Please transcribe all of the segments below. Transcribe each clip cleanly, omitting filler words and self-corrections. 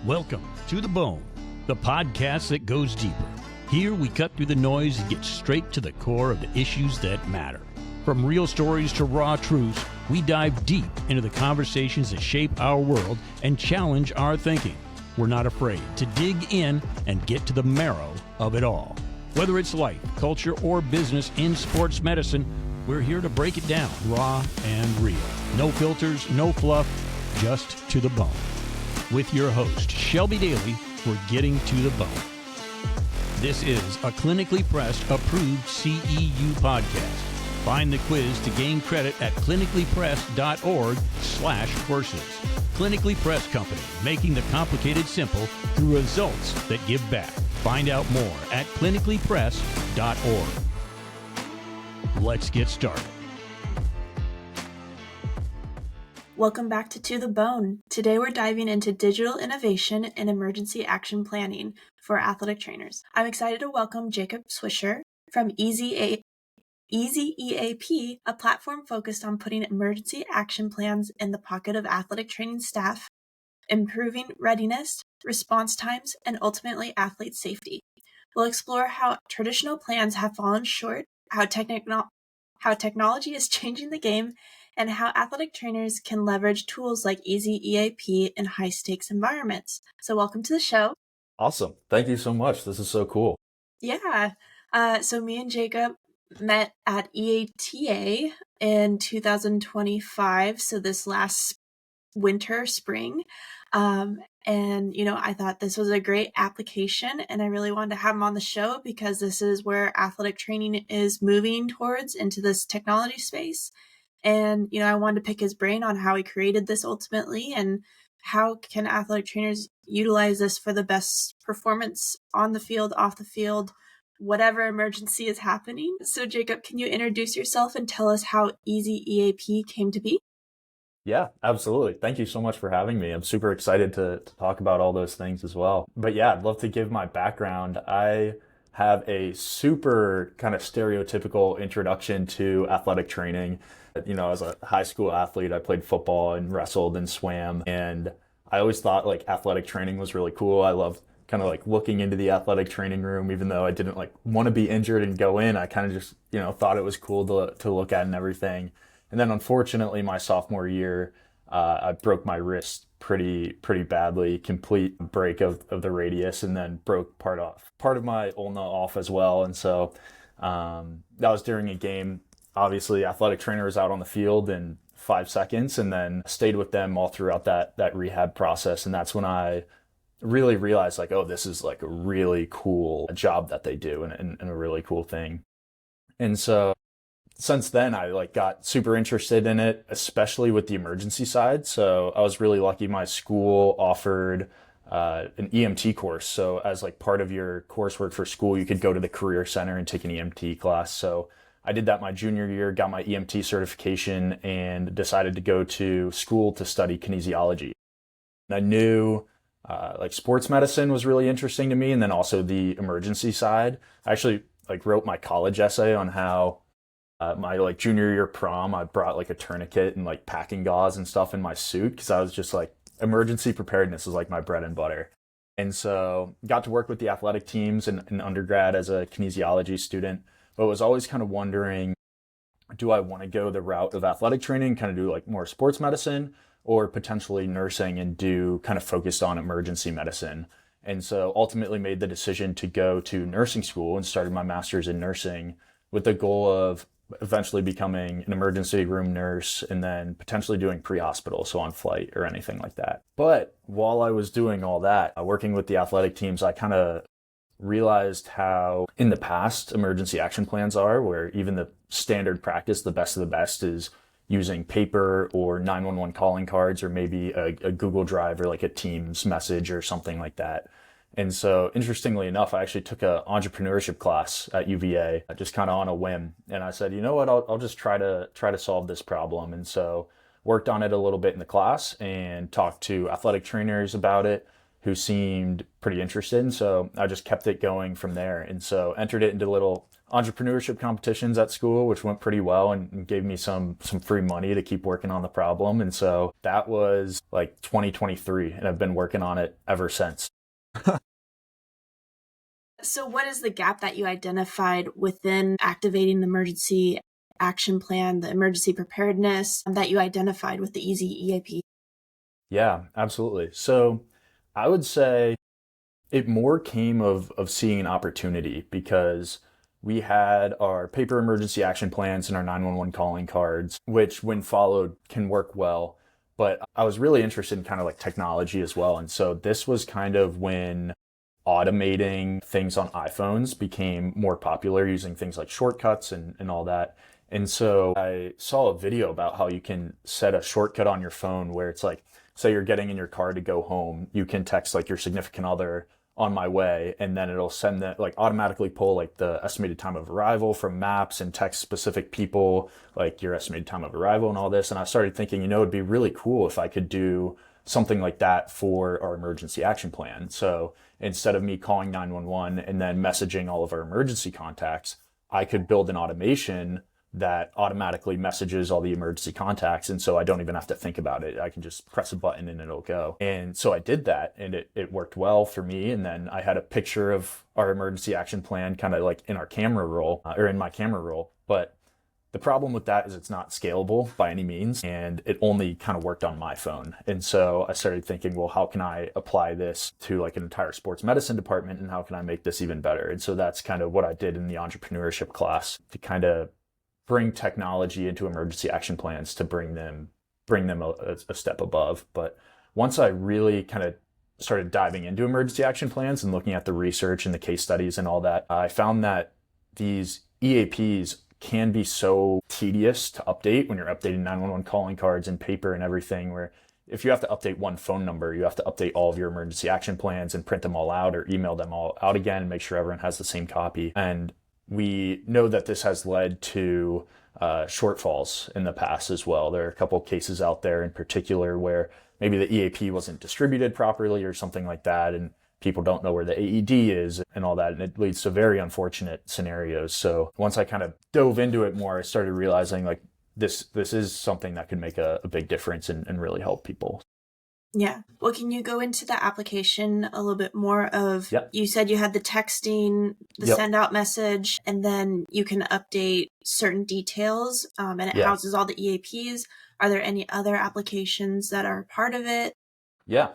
Welcome to The Bone, the podcast that goes deeper. Here we cut through the noise and get straight to the core of the issues that matter. From real stories to raw truths, we dive deep into the conversations that shape our world and challenge our thinking. We're not afraid to dig in and get to the marrow of it all. Whether it's life, culture, or business in sports medicine, we're here to break it down raw and real. No filters, no fluff, just to the bone. With your host, Shelby Daly, we're getting to the bone. This is a clinically pressed, approved CEU podcast. Find the quiz to gain credit at clinicallypressed.org/courses. Clinically Pressed Company, making the complicated simple through results that give back. Find out more at clinicallypressed.org. Let's get started. Welcome back to the Bone. Today we're diving into digital innovation and emergency action planning for athletic trainers. I'm excited to welcome Jacob Swisher from EZ-EAP, a platform focused on putting emergency action plans in the pocket of athletic training staff, improving readiness, response times, and ultimately athlete safety. We'll explore how traditional plans have fallen short, how technology is changing the game, and how athletic trainers can leverage tools like EZ-EAP in high-stakes environments. So welcome to the show. Awesome. Thank you so much. This is so cool. Yeah. So me and Jacob met at EATA in 2025, so this last spring. And, I thought this was a great application, and I really wanted to have him on the show because this is where athletic training is moving towards into this technology space. And, I wanted to pick his brain on how he created this ultimately and how can athletic trainers utilize this for the best performance on the field, off the field, whatever emergency is happening. So Jacob, can you introduce yourself and tell us how EZ-EAP came to be? Yeah, absolutely. Thank you so much for having me. I'm super excited to talk about all those things as well. But yeah, I'd love to give my background. I have a super kind of stereotypical introduction to athletic training. As a high school athlete, I played football and wrestled and swam. And I always thought like athletic training was really cool. I loved kind of like looking into the athletic training room, even though I didn't like want to be injured and go in. I kind of just, thought it was cool to look at and everything. And then unfortunately, my sophomore year, I broke my wrist pretty badly, complete break of the radius, and then broke part of my ulna off as well. And so that was during a game. Obviously, athletic trainer was out on the field in 5 seconds, and then stayed with them all throughout that rehab process. And that's when I really realized like, oh, this is like a really cool job that they do and a really cool thing. And so since then, I got super interested in it, especially with the emergency side. So I was really lucky. My school offered an EMT course. So as like part of your coursework for school, you could go to the career center and take an EMT class. So I did that my junior year, got my EMT certification, and decided to go to school to study kinesiology. And I knew sports medicine was really interesting to me, and then also the emergency side. I actually wrote my college essay on how my junior year prom, I brought a tourniquet and packing gauze and stuff in my suit because I was just emergency preparedness is my bread and butter. And so got to work with the athletic teams in undergrad as a kinesiology student, but was always kind of wondering, do I want to go the route of athletic training, kind of do more sports medicine, or potentially nursing and do kind of focused on emergency medicine? And so ultimately made the decision to go to nursing school and started my master's in nursing with the goal of eventually becoming an emergency room nurse and then potentially doing pre-hospital, so on flight or anything like that. But while I was doing all that, working with the athletic teams, I kind of realized how in the past emergency action plans are, where even the standard practice, the best of the best, is using paper or 911 calling cards or maybe a Google Drive or a Teams message or something like that. And so interestingly enough, I actually took an entrepreneurship class at UVA just kind of on a whim. And I said, you know what, I'll just try to solve this problem. And so worked on it a little bit in the class and talked to athletic trainers about it who seemed pretty interested. And so I just kept it going from there. And so entered it into little entrepreneurship competitions at school, which went pretty well and gave me some free money to keep working on the problem. And so that was like 2023, and I've been working on it ever since. So what is the gap that you identified within activating the emergency action plan, the emergency preparedness that you identified with the EZ-EAP? Yeah, absolutely. So I would say it more came of seeing an opportunity, because we had our paper emergency action plans and our 911 calling cards, which when followed can work well. But I was really interested in kind of like technology as well. And so this was kind of when automating things on iPhones became more popular, using things like shortcuts and all that. And so I saw a video about how you can set a shortcut on your phone where it's like, say you're getting in your car to go home, you can text like your significant other, on my way, and then it'll send that, like automatically pull like the estimated time of arrival from maps and text specific people like your estimated time of arrival and all this. And I started thinking, it'd be really cool if I could do something like that for our emergency action plan. So instead of me calling 911 and then messaging all of our emergency contacts, I could build an automation that automatically messages all the emergency contacts. And so I don't even have to think about it. I can just press a button and it'll go. And so I did that, and it worked well for me. And then I had a picture of our emergency action plan kind of like in our camera roll, or in my camera roll. But the problem with that is it's not scalable by any means, and it only kind of worked on my phone. And so I started thinking, well, how can I apply this to like an entire sports medicine department, and how can I make this even better? And so that's kind of what I did in the entrepreneurship class, to kind of bring technology into emergency action plans to bring them a step above. But once I really kind of started diving into emergency action plans and looking at the research and the case studies and all that, I found that these EAPs can be so tedious to update when you're updating 911 calling cards and paper and everything, where if you have to update one phone number, you have to update all of your emergency action plans and print them all out or email them all out again and make sure everyone has the same copy. And we know that this has led to shortfalls in the past as well. There are a couple of cases out there in particular where maybe the EAP wasn't distributed properly or something like that, and people don't know where the AED is and all that, and it leads to very unfortunate scenarios. So once I kind of dove into it more, I started realizing like this is something that could make a big difference and really help people. Yeah. Well, can you go into the application a little bit more of, Yep. You said you had the texting, the Yep. send out message, and then you can update certain details, and it Yeah. houses all the EAPs. Are there any other applications that are part of it? Yeah,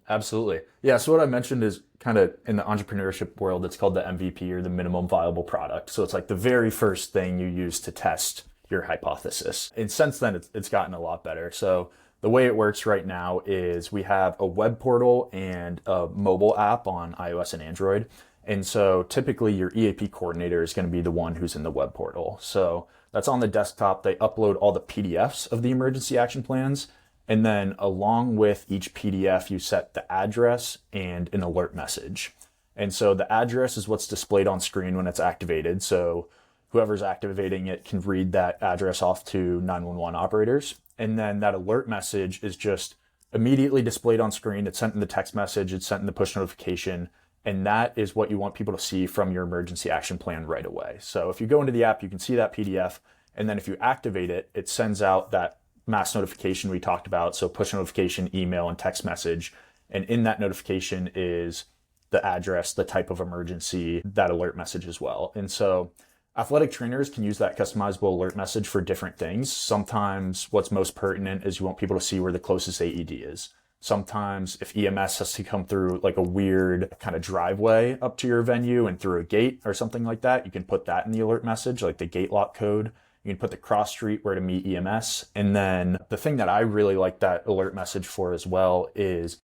absolutely. Yeah, so what I mentioned is kind of in the entrepreneurship world, it's called the MVP, or the minimum viable product. So it's like the very first thing you use to test your hypothesis. And since then, it's gotten a lot better. So the way it works right now is we have a web portal and a mobile app on iOS and Android. And so typically your EAP coordinator is going to be the one who's in the web portal. So that's on the desktop. They upload all the PDFs of the emergency action plans. And then along with each PDF, you set the address and an alert message. And so the address is what's displayed on screen when it's activated. So whoever's activating it can read that address off to 911 operators. And then that alert message is just immediately displayed on screen. It's sent in the text message, it's sent in the push notification. And that is what you want people to see from your emergency action plan right away. So if you go into the app, you can see that PDF. And then if you activate it, it sends out that mass notification we talked about. So push notification, email, and text message. And in that notification is the address, the type of emergency, that alert message as well. And so athletic trainers can use that customizable alert message for different things. Sometimes what's most pertinent is you want people to see where the closest AED is. Sometimes if EMS has to come through like a weird kind of driveway up to your venue and through a gate or something like that, you can put that in the alert message, like the gate lock code. You can put the cross street where to meet EMS. And then the thing that I really like that alert message for as well is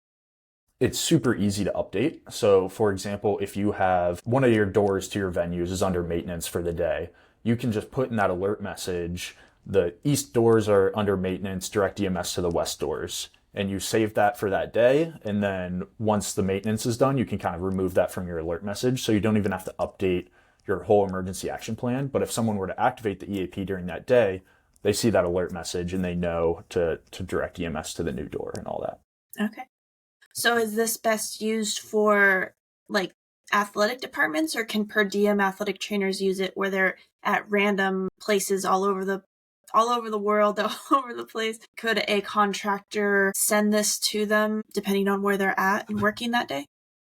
it's super easy to update. So for example, if you have one of your doors to your venues is under maintenance for the day, you can just put in that alert message, the east doors are under maintenance, direct EMS to the west doors. And you save that for that day. And then once the maintenance is done, you can kind of remove that from your alert message. So you don't even have to update your whole emergency action plan. But if someone were to activate the EAP during that day, they see that alert message and they know to direct EMS to the new door and all that. Okay. So is this best used for like athletic departments, or can per diem athletic trainers use it where they're at random places all over the world, all over the place? Could a contractor send this to them depending on where they're at and working that day?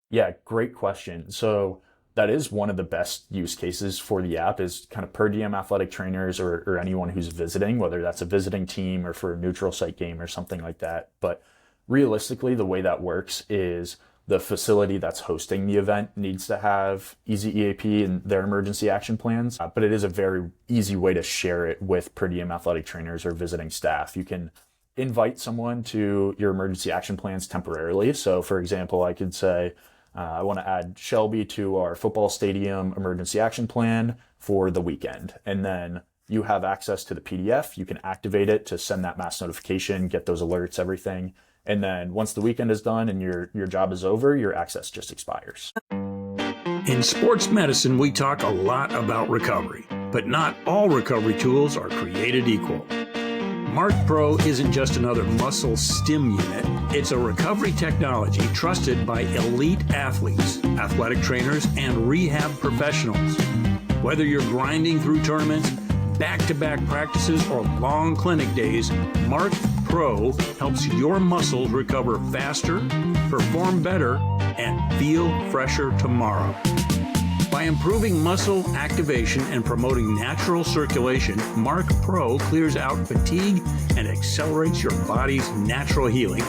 Yeah, great question. So that is one of the best use cases for the app, is kind of per diem athletic trainers or anyone who's visiting, whether that's a visiting team or for a neutral site game or something like that. But realistically, the way that works is the facility that's hosting the event needs to have EZ-EAP in their emergency action plans, but it is a very easy way to share it with per diem athletic trainers or visiting staff. You can invite someone to your emergency action plans temporarily. So for example, I could say, I want to add Shelby to our football stadium emergency action plan for the weekend. And then you have access to the PDF. You can activate it to send that mass notification, get those alerts, everything. And then once the weekend is done and your job is over, your access just expires. In sports medicine, we talk a lot about recovery, but not all recovery tools are created equal. Mark Pro isn't just another muscle stim unit. It's a recovery technology trusted by elite athletes, athletic trainers, and rehab professionals. Whether you're grinding through tournaments, back-to-back practices, or long clinic days, Mark Pro helps your muscles recover faster, perform better, and feel fresher tomorrow. By improving muscle activation and promoting natural circulation, Mark Pro clears out fatigue and accelerates your body's natural healing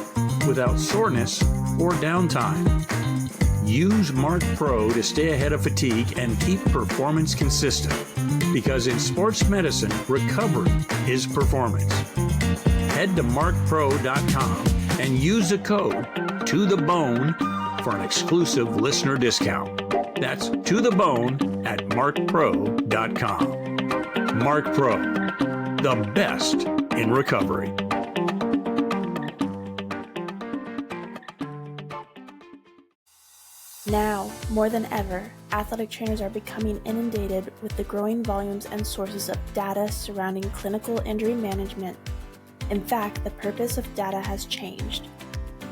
without soreness or downtime. Use Mark Pro to stay ahead of fatigue and keep performance consistent, because in sports medicine, recovery is performance. Head to markpro.com and use the code TOTHEBONE for an exclusive listener discount. That's to the bone at markpro.com. Mark Pro, the best in recovery. Now, more than ever, athletic trainers are becoming inundated with the growing volumes and sources of data surrounding clinical injury management. In fact, the purpose of data has changed.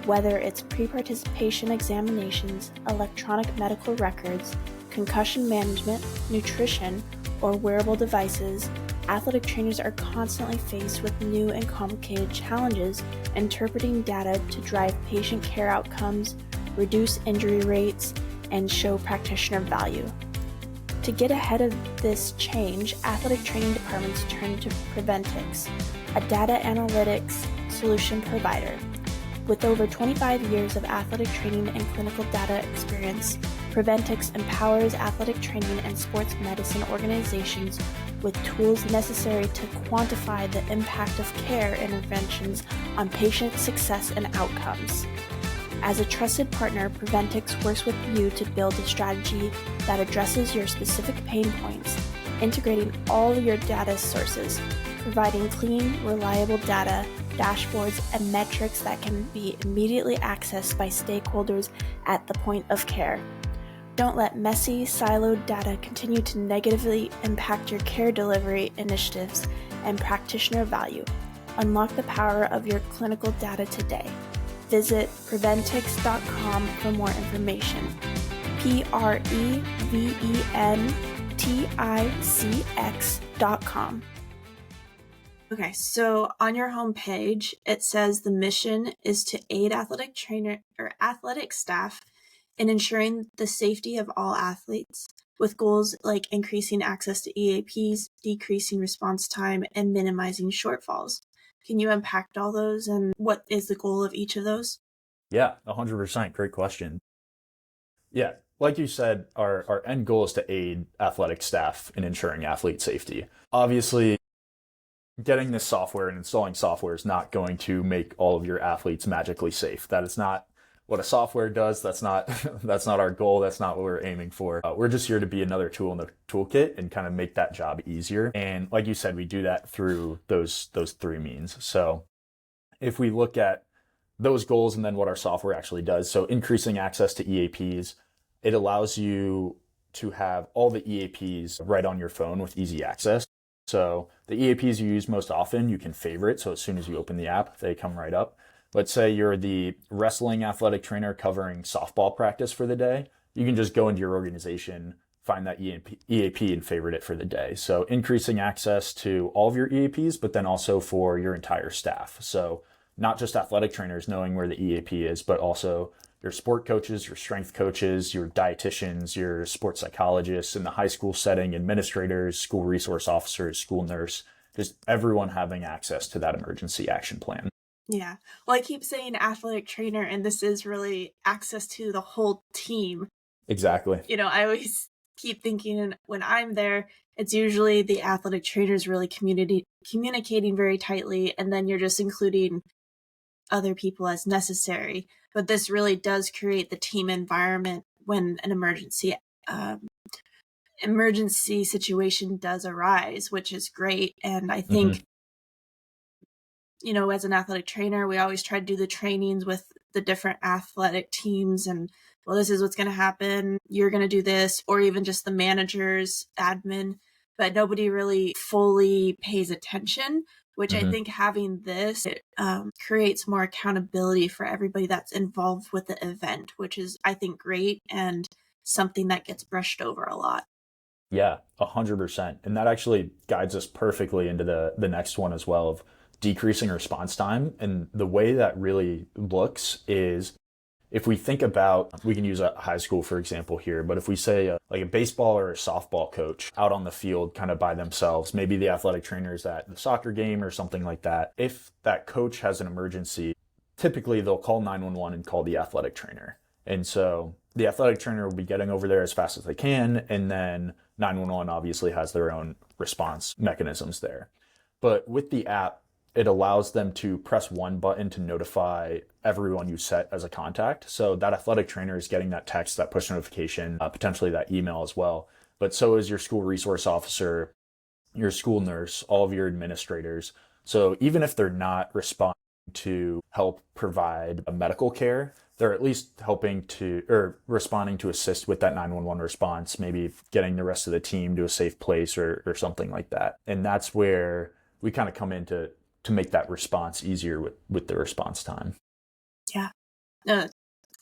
Whether it's pre-participation examinations, electronic medical records, concussion management, nutrition, or wearable devices, athletic trainers are constantly faced with new and complicated challenges interpreting data to drive patient care outcomes, reduce injury rates, and show practitioner value. To get ahead of this change, athletic training departments turn to Preventix, a data analytics solution provider. With over 25 years of athletic training and clinical data experience, Preventix empowers athletic training and sports medicine organizations with tools necessary to quantify the impact of care interventions on patient success and outcomes. As a trusted partner, Preventix works with you to build a strategy that addresses your specific pain points, integrating all your data sources, providing clean, reliable data, dashboards, and metrics that can be immediately accessed by stakeholders at the point of care. Don't let messy, siloed data continue to negatively impact your care delivery initiatives and practitioner value. Unlock the power of your clinical data today. Visit Preventix.com for more information. Preventix.com. Okay, so on your homepage, it says the mission is to aid athletic trainer or athletic staff in ensuring the safety of all athletes, with goals like increasing access to EAPs, decreasing response time, and minimizing shortfalls. Can you unpack all those, and what is the goal of each of those? Yeah, 100%. Great question. Yeah, like you said, our end goal is to aid athletic staff in ensuring athlete safety. Obviously, getting this software and installing software is not going to make all of your athletes magically safe. That is not what a software does. That's not our goal. That's not what we're aiming for. We're just here to be another tool in the toolkit and kind of make that job easier. And like you said, we do that through those three means. So if we look at those goals and then what our software actually does, so increasing access to EAPs, it allows you to have all the EAPs right on your phone with easy access. So the EAPs you use most often, you can favorite. So as soon as you open the app, they come right up. Let's say you're the wrestling athletic trainer covering softball practice for the day. you can just go into your organization, find that EAP and favorite it for the day. So increasing access to all of your EAPs, but then also for your entire staff. So not just athletic trainers knowing where the EAP is, but also your sport coaches, your strength coaches, your dietitians, your sports psychologists in the high school setting, administrators, school resource officers, school nurse, just everyone having access to that emergency action plan. Yeah. Well, I keep saying athletic trainer, and this is really access to the whole team. Exactly. I always keep thinking when I'm there, it's usually the athletic trainers really communicating very tightly, and then you're just including other people as necessary. But this really does create the team environment when an emergency situation does arise, which is great. And I think, as an athletic trainer, we always try to do the trainings with the different athletic teams and, well, this is what's going to happen. You're going to do this, or even just the managers, admin, but nobody really fully pays attention, which I think having this creates more accountability for everybody that's involved with the event, which is, I think, great and something that gets brushed over a lot. Yeah, 100%. And that actually guides us perfectly into the next one as well, of decreasing response time. And the way that really looks is, if we think about, we can use a high school, for example, here, but if we say like a baseball or a softball coach out on the field kind of by themselves, maybe the athletic trainers at the soccer game or something like that, if that coach has an emergency, typically they'll call 911 and call the athletic trainer. And so the athletic trainer will be getting over there as fast as they can, and then 911 obviously has their own response mechanisms there. But with the app, it allows them to press one button to notify everyone you set as a contact. So that athletic trainer is getting that text, that push notification, potentially that email as well. But so is your school resource officer, your school nurse, all of your administrators. So even if they're not responding to help provide a medical care, they're at least helping to, or responding to assist with that 911 response, maybe getting the rest of the team to a safe place or something like that. And that's where we kind of come in to make that response easier with the response time. Yeah. No, it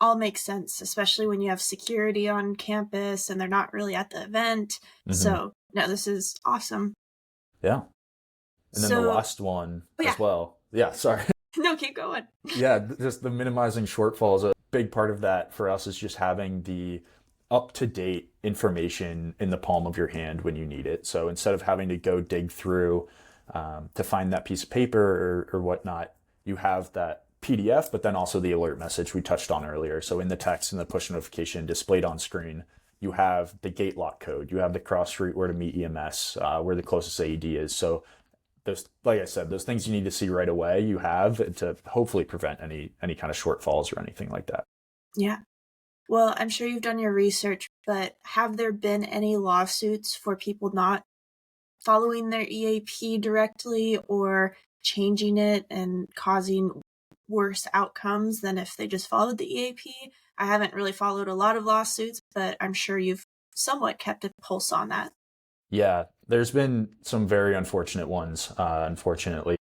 all makes sense, especially when you have security on campus and they're not really at the event. So, no, this is awesome. Yeah. And then the last one as well. Yeah, sorry. No, keep going. Yeah, just the minimizing shortfalls. A big part of that for us is just having the up-to-date information in the palm of your hand when you need it. So instead of having to go dig through to find that piece of paper or whatnot, you have that PDF, but then also the alert message we touched on earlier. So in the text and the push notification displayed on screen, you have the gate lock code, you have the cross street where to meet EMS, where the closest AED is. So those, like I said, those things you need to see right away, you have to hopefully prevent any kind of shortfalls or anything like that. Yeah. Well, I'm sure you've done your research, but have there been any lawsuits for people not following their EAP directly or changing it and causing worse outcomes than if they just followed the EAP? I haven't really followed a lot of lawsuits, but I'm sure you've somewhat kept a pulse on that. Yeah, there's been some very unfortunate ones, unfortunately.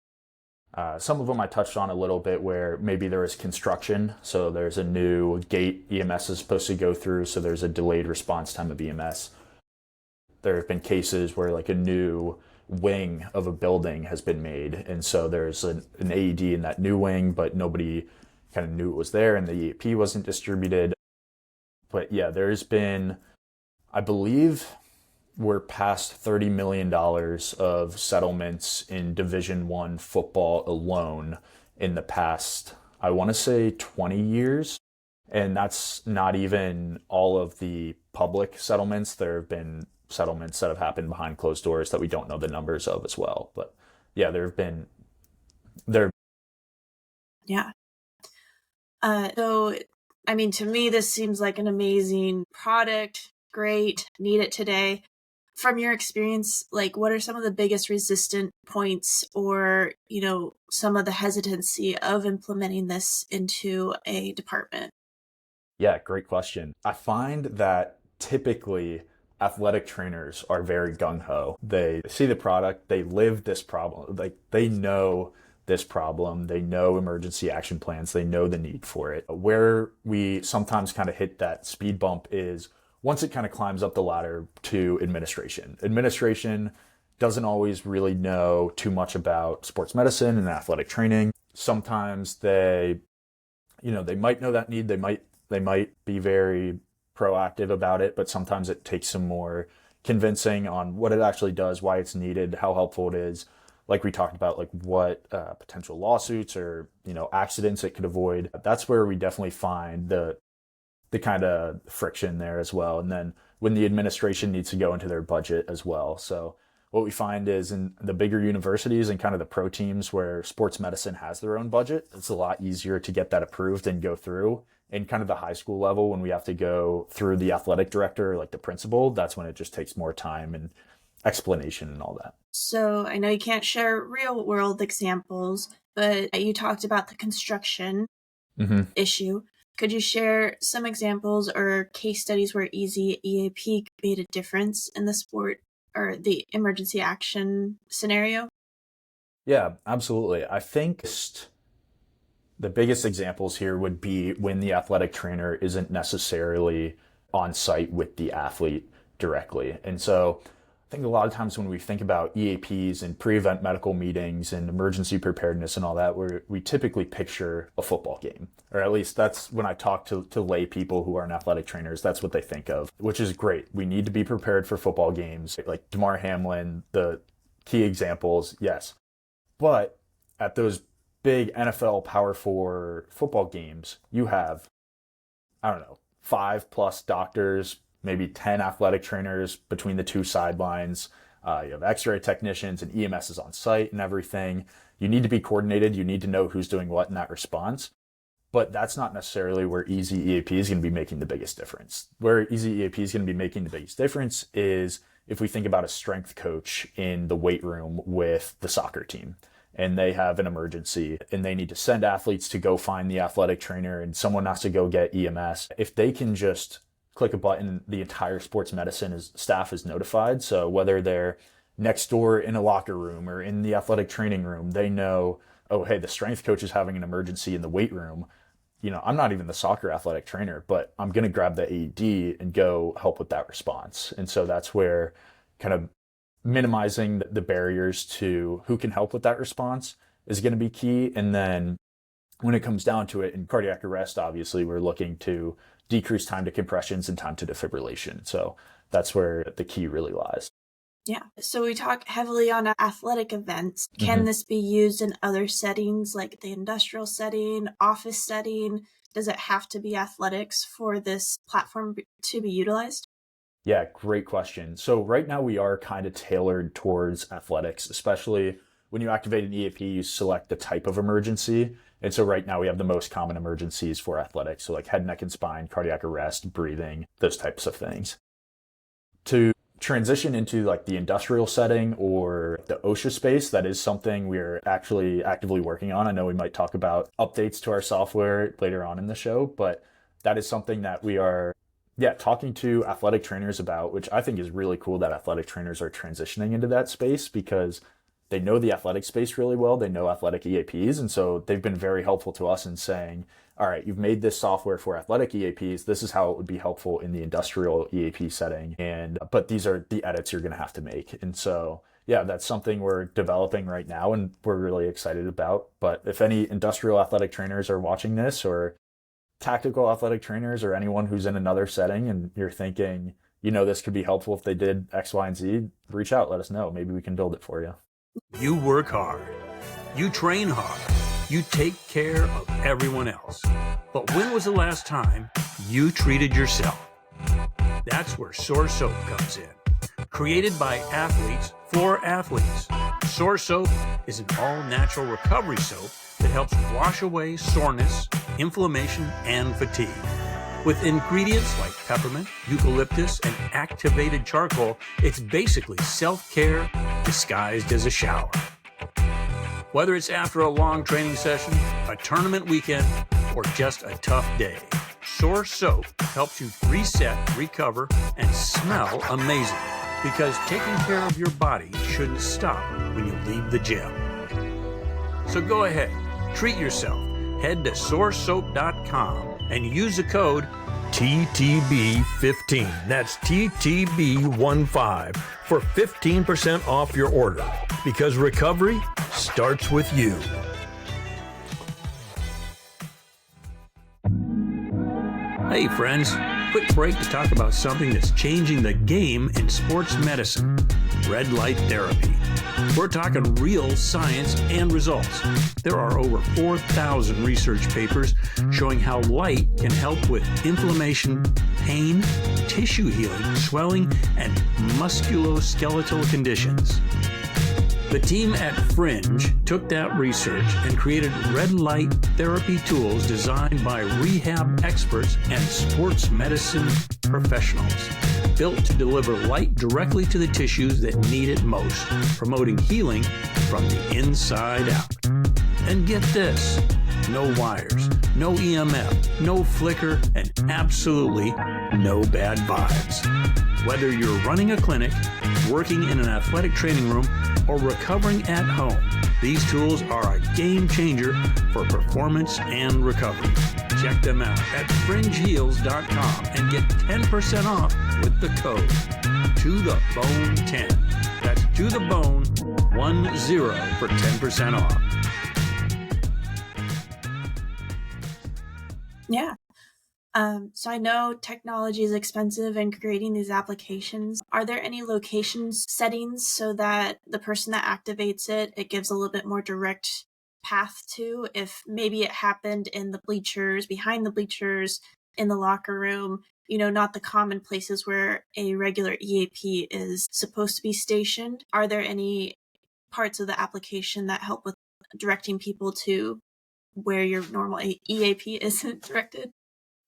Some of them I touched on a little bit, where maybe there is construction. So there's a new gate EMS is supposed to go through, so there's a delayed response time of EMS. There have been cases where like a new wing of a building has been made, and so there's an AED in that new wing, but nobody kind of knew it was there, and the EAP wasn't distributed. But yeah, there's been, I believe, we're past $30 million of settlements in Division I football alone in the past, I want to say 20 years. And that's not even all of the public settlements. There have been settlements that have happened behind closed doors that we don't know the numbers of as well. But yeah, Yeah. So, I mean, to me, this seems like an amazing product. Great. Need it today. From your experience, like, what are some of the biggest resistant points or, some of the hesitancy of implementing this into a department? Yeah, great question. I find that typically athletic trainers are very gung-ho. They see the product, they live this problem. Like, they know this problem. They know emergency action plans. They know the need for it. Where we sometimes kind of hit that speed bump is once it kind of climbs up the ladder to administration. Administration doesn't always really know too much about sports medicine and athletic training. Sometimes they might know that need. They might be very proactive about it, but sometimes it takes some more convincing on what it actually does, why it's needed, how helpful it is. Like we talked about, like what potential lawsuits or, accidents it could avoid. That's where we definitely find the kind of friction there as well. And then when the administration needs to go into their budget as well. So what we find is in the bigger universities and kind of the pro teams where sports medicine has their own budget, it's a lot easier to get that approved and go through. In kind of the high school level, when we have to go through the athletic director, like the principal, that's when it just takes more time and explanation and all that. So I know you can't share real world examples, but you talked about the construction issue. Could you share some examples or case studies where EZ-EAP made a difference in the sport or the emergency action scenario? Yeah, absolutely. I think the biggest examples here would be when the athletic trainer isn't necessarily on site with the athlete directly. And so I think a lot of times when we think about EAPs and pre-event medical meetings and emergency preparedness and all that, we typically picture a football game, or at least that's when I talk to lay people who aren't athletic trainers, that's what they think of, which is great. We need to be prepared for football games, like Damar Hamlin, the key examples, yes. But at those big NFL Power 4 football games, you have, 5+ doctors, maybe 10 athletic trainers between the two sidelines. You have x-ray technicians and EMS is on site and everything. You need to be coordinated. You need to know who's doing what in that response. But that's not necessarily where EZ-EAP is going to be making the biggest difference. Where EZ-EAP is going to be making the biggest difference is if we think about a strength coach in the weight room with the soccer team, and they have an emergency and they need to send athletes to go find the athletic trainer and someone has to go get EMS. If they can just click a button, the entire sports medicine staff is notified. So whether they're next door in a locker room or in the athletic training room, they know, oh, hey, the strength coach is having an emergency in the weight room. I'm not even the soccer athletic trainer, but I'm going to grab the AED and go help with that response. And so that's where kind of minimizing the barriers to who can help with that response is going to be key. And then when it comes down to it, in cardiac arrest, obviously, we're looking to decrease time to compressions and time to defibrillation. So that's where the key really lies. Yeah. So we talk heavily on athletic events. Can this be used in other settings like the industrial setting, office setting? Does it have to be athletics for this platform to be utilized? Yeah, great question. So right now we are kind of tailored towards athletics, especially when you activate an EAP, you select the type of emergency. And so right now we have the most common emergencies for athletics. So like head, neck, and spine, cardiac arrest, breathing, those types of things. To transition into like the industrial setting or the OSHA space, that is something we're actually actively working on. I know we might talk about updates to our software later on in the show, but that is something that we are talking to athletic trainers about, which I think is really cool that athletic trainers are transitioning into that space because they know the athletic space really well. They know athletic EAPs. And so they've been very helpful to us in saying, all right, you've made this software for athletic EAPs. This is how it would be helpful in the industrial EAP setting. But these are the edits you're going to have to make. And so, that's something we're developing right now and we're really excited about. But if any industrial athletic trainers are watching this, or tactical athletic trainers, or anyone who's in another setting and you're thinking, this could be helpful if they did X, Y, and Z, reach out, let us know. Maybe we can build it for you. You work hard. You train hard. You take care of everyone else. But when was the last time you treated yourself? That's where Source Soap comes in. Created by athletes for athletes, Source Soap is an all-natural recovery soap that helps wash away soreness, inflammation, and fatigue. With ingredients like peppermint, eucalyptus, and activated charcoal, it's basically self-care disguised as a shower. Whether it's after a long training session, a tournament weekend, or just a tough day, Source Soap helps you reset, recover, and smell amazing. Because taking care of your body shouldn't stop when you leave the gym. So go ahead, treat yourself. Head to sourcesoap.com and use the code TTB15. That's TTB15 for 15% off your order, because recovery starts with you. Hey friends, quick break to talk about something that's changing the game in sports medicine: red light therapy. We're talking real science and results. There are over 4,000 research papers showing how light can help with inflammation, pain, tissue healing, swelling, and musculoskeletal conditions. The team at Fringe took that research and created red light therapy tools designed by rehab experts and sports medicine professionals, built to deliver light directly to the tissues that need it most, promoting healing from the inside out. And get this: no wires, no EMF, no flicker, and absolutely no bad vibes. Whether you're running a clinic, working in an athletic training room, or recovering at home, these tools are a game changer for performance and recovery. Check them out at fringeheals.com and get 10% off with the code TOTHEBONE10. That's to the bone 10 for 10% off. Yeah. So I know technology is expensive in creating these applications. Are there any location settings so that the person that activates it gives a little bit more direct path to, if maybe it happened in the bleachers, behind the bleachers, in the locker room, not the common places where a regular EAP is supposed to be stationed? Are there any parts of the application that help with directing people to where your normal EAP isn't directed?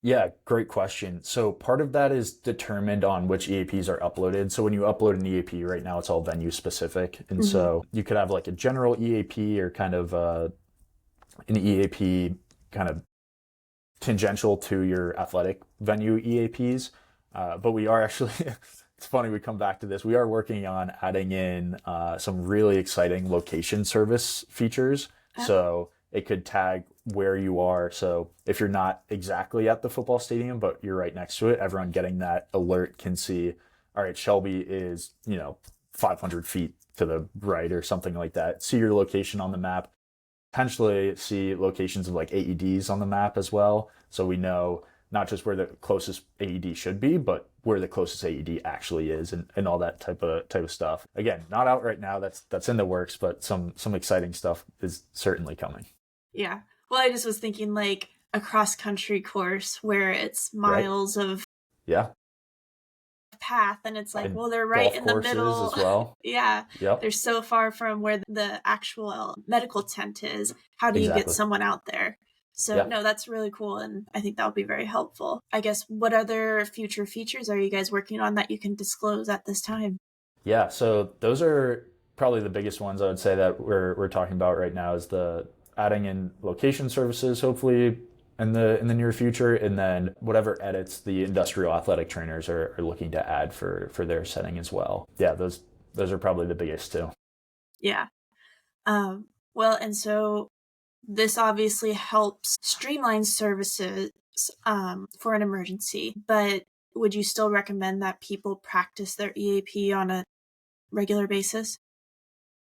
Yeah, great question. So part of that is determined on which EAPs are uploaded. So when you upload an EAP right now, it's all venue specific. And so you could have like a general EAP or kind of an EAP kind of tangential to your athletic venue EAPs. But we are actually, it's funny, we come back to this. We are working on adding in some really exciting location service features. So it could tag where you are. So if you're not exactly at the football stadium, but you're right next to it, everyone getting that alert can see, all right, Shelby is, 500 feet to the right or something like that. See your location on the map. Potentially see locations of like AEDs on the map as well. So we know not just where the closest AED should be, but where the closest AED actually is, and all that type of stuff. Again, not out right now. That's in the works, but some exciting stuff is certainly coming. Yeah. Well, I just was thinking like a cross-country course where it's miles of path, and it's like, well, they're right in the middle as well. Yeah. Yep. They're so far from where the actual medical tent is. How do you get someone out there? So no, that's really cool, and I think that would be very helpful. I guess, what other future features are you guys working on that you can disclose at this time? Yeah, so those are probably the biggest ones I would say that we're talking about right now, is the adding in location services, hopefully in the near future, and then whatever edits the industrial athletic trainers are looking to add for their setting as well. Yeah, those are probably the biggest too. Yeah. Well, and so this obviously helps streamline services for an emergency, but would you still recommend that people practice their EAP on a regular basis?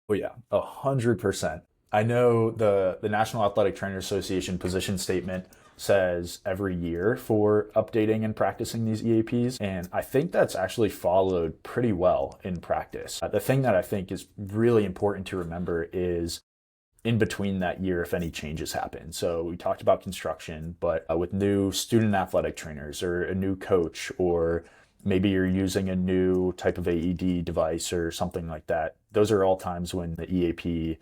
Oh yeah, 100%. I know the National Athletic Trainers Association position statement says every year for updating and practicing these EAPs, and I think that's actually followed pretty well in practice. The thing that I think is really important to remember is in between that year, if any changes happen. So we talked about construction, but with new student athletic trainers or a new coach, or maybe you're using a new type of AED device or something like that, those are all times when the EAP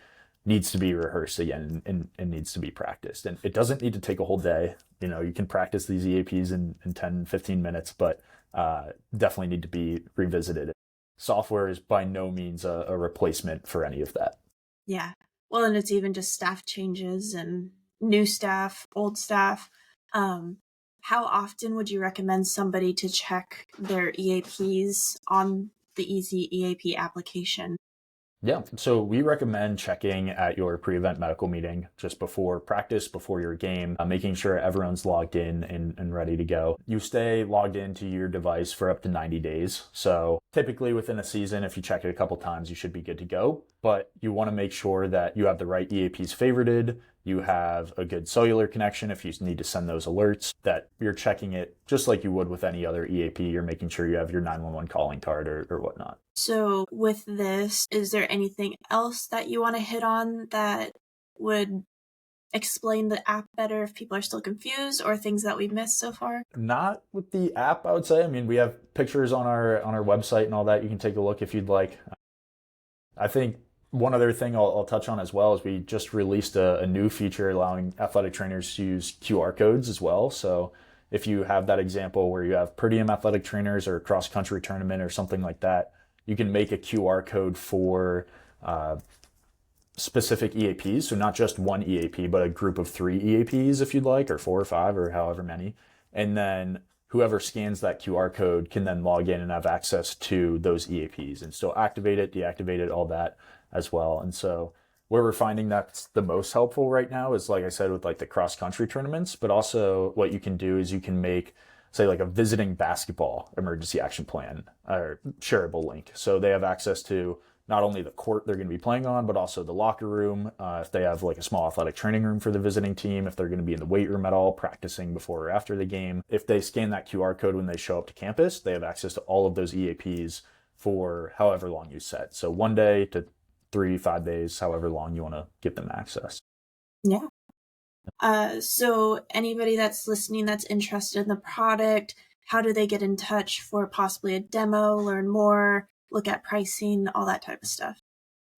needs to be rehearsed again and needs to be practiced. And it doesn't need to take a whole day. You can practice these EAPs in 10, 15 minutes, but definitely need to be revisited. Software is by no means a replacement for any of that. Yeah. Well, and it's even just staff changes and new staff, old staff. How often would you recommend somebody to check their EAPs on the EZ-EAP application? Yeah, so we recommend checking at your pre-event medical meeting just before practice, before your game, making sure everyone's logged in and ready to go. You stay logged into your device for up to 90 days. So typically within a season, if you check it a couple times, you should be good to go. But you want to make sure that you have the right EAPs favorited, you have a good cellular connection if you need to send those alerts, that you're checking it just like you would with any other EAP. You're making sure you have your 911 calling card or whatnot. So with this, is there anything else that you want to hit on that would explain the app better if people are still confused, or things that we've missed so far? Not with the app, I would say. I mean, we have pictures on our website and all that. You can take a look if you'd like. I think one other thing I'll touch on as well is we just released a new feature allowing athletic trainers to use QR codes as well. So if you have that example where you have per diem athletic trainers or a cross-country tournament or something like that, you can make a QR code for specific EAPs. So not just one EAP, but a group of 3 EAPs if you'd like, or 4 or 5 or however many. And then whoever scans that QR code can then log in and have access to those EAPs and still activate it, deactivate it, all that as well. And so where we're finding that's the most helpful right now is, like I said, with like the cross-country tournaments, but also what you can do is you can make, say, like a visiting basketball emergency action plan or shareable link. So they have access to not only the court they're going to be playing on, but also the locker room. If they have like a small athletic training room for the visiting team, if they're going to be in the weight room at all, practicing before or after the game. If they scan that QR code when they show up to campus, they have access to all of those EAPs for however long you set. So 1 day to 3-5 days, however long you want to give them access. Yeah. So anybody that's listening that's interested in the product, how do they get in touch for possibly a demo, learn more, look at pricing, all that type of stuff?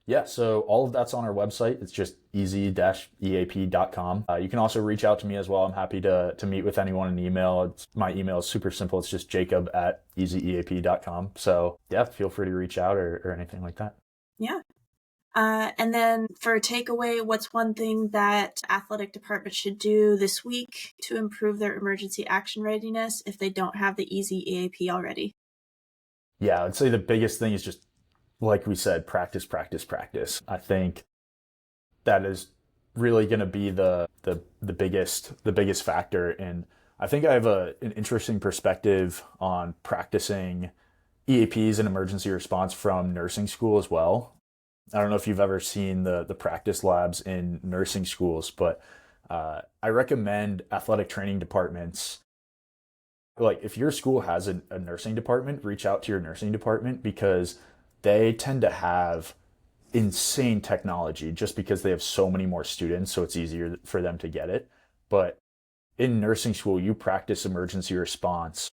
Yeah, so all of that's on our website. It's just EZ-EAP.com. You can also reach out to me as well. I'm happy to meet with anyone in email. My email is super simple. It's just jacob@EZ-EAP.com. So yeah, feel free to reach out or anything like that. Yeah. And then for a takeaway, what's one thing that athletic departments should do this week to improve their emergency action readiness if they don't have the EZ-EAP already? Yeah, I'd say the biggest thing is just, like we said, practice, practice, practice. I think that is really going to be the biggest factor. And I think I have an interesting perspective on practicing EAPs and emergency response from nursing school as well. I don't know if you've ever seen the practice labs in nursing schools, but I recommend athletic training departments. Like if your school has a nursing department, reach out to your nursing department because they tend to have insane technology just because they have so many more students, so it's easier for them to get it. But in nursing school, you practice emergency response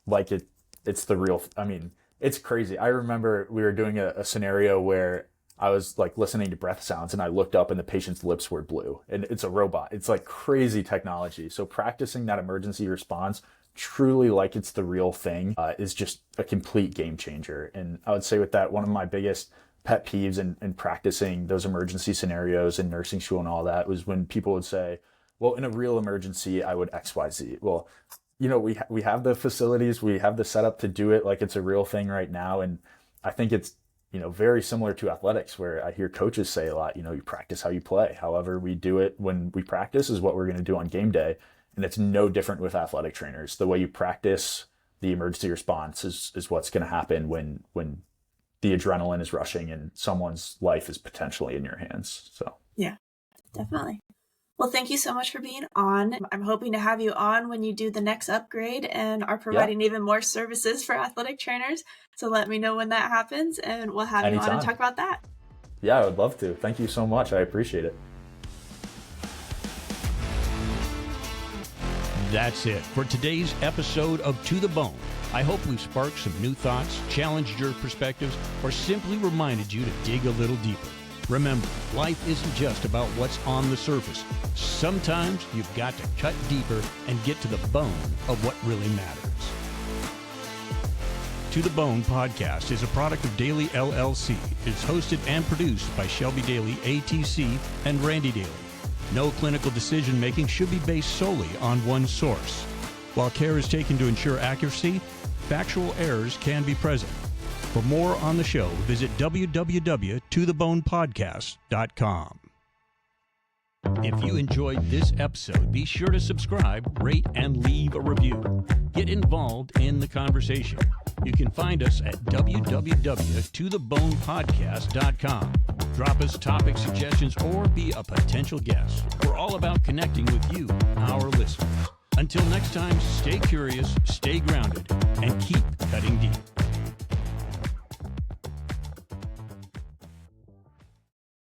like it's the real, I mean, it's crazy. I remember we were doing a scenario where I was like listening to breath sounds and I looked up and the patient's lips were blue and it's a robot. It's like crazy technology. So practicing that emergency response truly like it's the real thing is just a complete game changer. And I would say with that, one of my biggest pet peeves in practicing those emergency scenarios in nursing school and all that was when people would say, well, in a real emergency, I would XYZ. Well, you know, we have the facilities, we have the setup to do it like it's a real thing right now. And I think it's, you know, very similar to athletics where I hear coaches say a lot, you know, you practice how you play. However we do it when we practice is what we're going to do on game day. And it's no different with athletic trainers. The way you practice the emergency response is what's going to happen when the adrenaline is rushing and someone's life is potentially in your hands. So yeah, definitely. Well, thank you so much for being on. I'm hoping to have you on when you do the next upgrade and are providing even more services for athletic trainers. So let me know when that happens and we'll have you on and talk about that. Yeah, I would love to. Thank you so much. I appreciate it. That's it for today's episode of To the Bone. I hope we've sparked some new thoughts, challenged your perspectives, or simply reminded you to dig a little deeper. Remember, life isn't just about what's on the surface. Sometimes you've got to cut deeper and get to the bone of what really matters. To the Bone podcast is a product of Daly LLC. It's hosted and produced by Shelby Daly, ATC, and Randy Daly. No clinical decision-making should be based solely on one source. While care is taken to ensure accuracy, factual errors can be present. For more on the show, visit www.tothebonepodcast.com. If you enjoyed this episode, be sure to subscribe, rate, and leave a review. Get involved in the conversation. You can find us at www.tothebonepodcast.com. Drop us topic suggestions or be a potential guest. We're all about connecting with you, our listeners. Until next time, stay curious, stay grounded, and keep